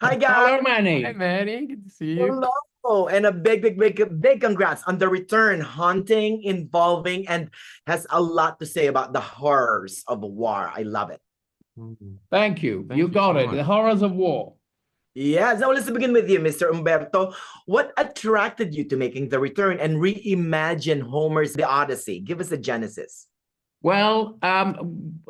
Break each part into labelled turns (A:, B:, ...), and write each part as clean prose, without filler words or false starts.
A: Hi, guys.
B: Hello,
C: Hi,
B: Manny.
C: Manny. Good to see you.
A: Hello. And a big congrats on the return, haunting, involving, and has a lot to say about the horrors of war. I love it.
B: Thank you.
C: Thank
B: You
C: you
B: got
C: so
B: it. The
C: much.
B: horrors of war.
A: Yeah, so let's begin with you, Mr. Umberto. What attracted you to making the return and reimagine Homer's The Odyssey? Give us a genesis.
B: Well,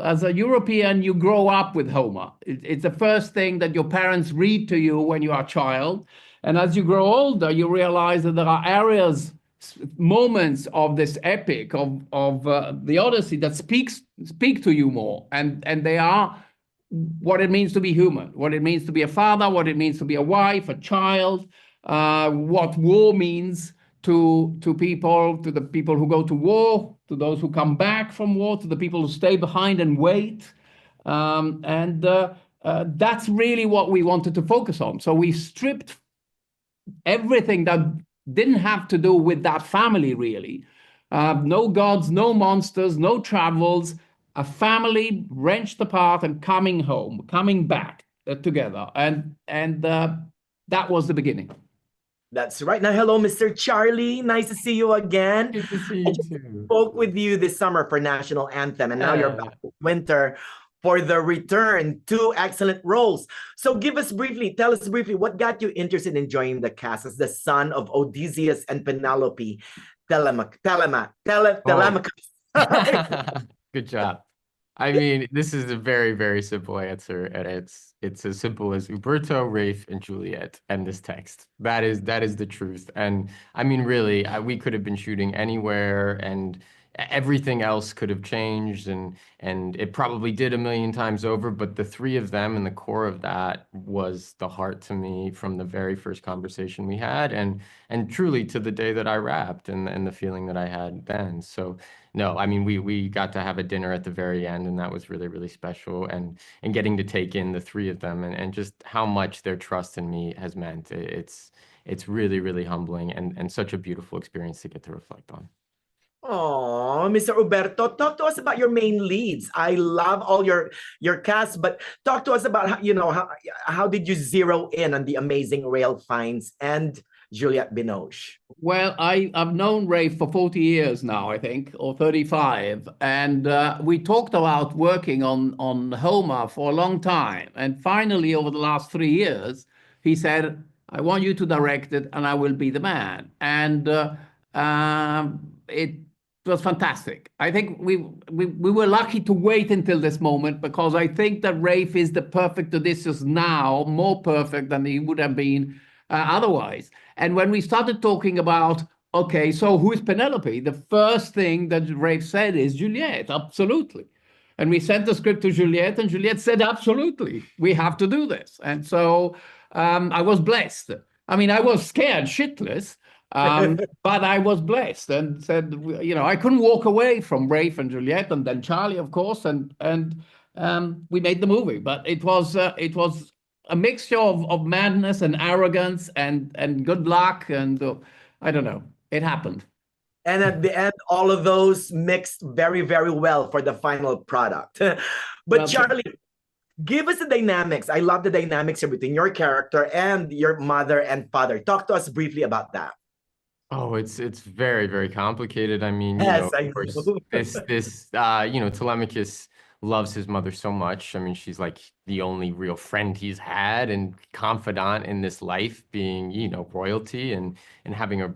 B: as a European, you grow up with Homer. It's the first thing that your parents read to you when you are a child. And as you grow older, you realize that there are areas, moments of this epic of the Odyssey that speak to you more, and they are what it means to be human, what it means to be a father, what it means to be a wife, a child, what war means to people, to the people who go to war, to those who come back from war, to the people who stay behind and wait. And that's really what we wanted to focus on. So we stripped everything that didn't have to do with that family, really. No gods, no monsters, no travels, a family wrenched apart and coming home, coming back together. And that was the beginning.
A: That's right. Now, hello, Mr. Charlie. Nice to see you again.
C: Good to see
A: I
C: you
A: just
C: too.
A: spoke with you this summer for National Anthem, and now you're
C: Yeah.
A: back this winter for the return. Two excellent roles. So tell us briefly, what got you interested in joining the cast as the son of Odysseus and Penelope,
C: Oh,
A: Telemachus.
C: good job. I mean, this is a very, very simple answer, and it's as simple as Uberto, Rafe, and Juliet, and this text. That is the truth. And I mean, really, we could have been shooting anywhere, and everything else could have changed, and it probably did a million times over. But the three of them and the core of that was the heart to me from the very first conversation we had, and truly to the day that I wrapped, and the feeling that I had then. So. No, I mean we got to have a dinner at the very end, and that was really, really special. And getting to take in the three of them, and just how much their trust in me has meant. It's really, really humbling, and such a beautiful experience to get to reflect on.
A: Oh, Mr. Uberto, talk to us about your main leads. I love all your cast, but talk to us about how did you zero in on the amazing Rail Fiennes and Juliette Binoche?
B: Well, I've known Rafe for 40 years now, I think, or 35. And we talked about working on Homer for a long time. And finally, over the last 3 years, he said, I want you to direct it and I will be the man. And it was fantastic. I think we were lucky to wait until this moment because I think that Rafe is the perfect Odysseus now, more perfect than he would have been otherwise. And when we started talking about, okay, so who is Penelope? The first thing that Rafe said is Juliette, absolutely. And we sent the script to Juliette, and Juliette said, absolutely, we have to do this. And so I was blessed. I mean, I was scared shitless, but I was blessed and said, I couldn't walk away from Rafe and Juliette, and then Charlie, of course, and we made the movie. But it was a mixture of madness and arrogance and good luck and I don't know. It happened.
A: And at the end, all of those mixed very, very well for the final product. But
B: Well,
A: Charlie, give us the dynamics. I love the dynamics between your character and your mother and father. Talk to us briefly about that.
C: Oh, it's very, very complicated. I mean,
A: Yes, I
C: of course,
A: know.
C: Telemachus loves his mother so much. I mean, she's like the only real friend he's had and confidant in this life, being, royalty and having a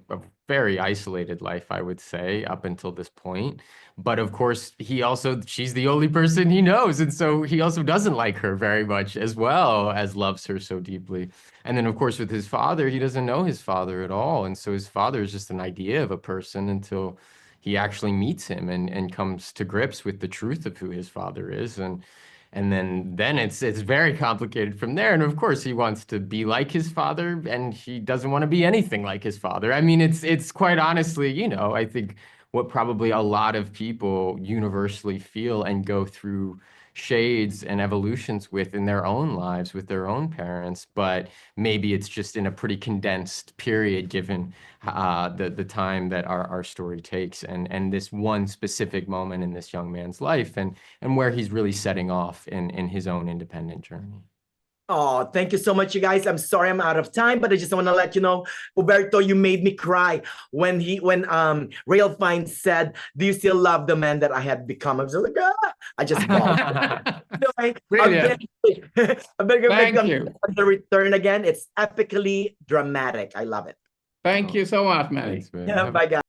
C: very isolated life, I would say, up until this point. But of course, she's the only person he knows, and so he also doesn't like her very much as well as loves her so deeply. And then, of course, with his father, he doesn't know his father at all. And so his father is just an idea of a person until he actually meets him and comes to grips with the truth of who his father is. And then it's very complicated from there. And of course, he wants to be like his father, and he doesn't want to be anything like his father. I mean, it's quite honestly, I think what probably a lot of people universally feel and go through shades and evolutions with in their own lives with their own parents, but maybe it's just in a pretty condensed period given the time that our story takes, and this one specific moment in this young man's life, and where he's really setting off in his own independent journey.
A: Oh, thank you so much, you guys. I'm sorry I'm out of time, but I just want to let you know, Uberto, you made me cry when Real Fine said, "Do you still love the man that I had become?" I was like, ah! I just bawled. Anyway,
B: Brilliant.
A: I better
B: Thank
A: make
B: you.
A: the return again. It's epically dramatic. I love it.
B: Thank you so much, Manny.
C: Thanks, man.
A: Yeah,
C: Have a
A: bye, guys.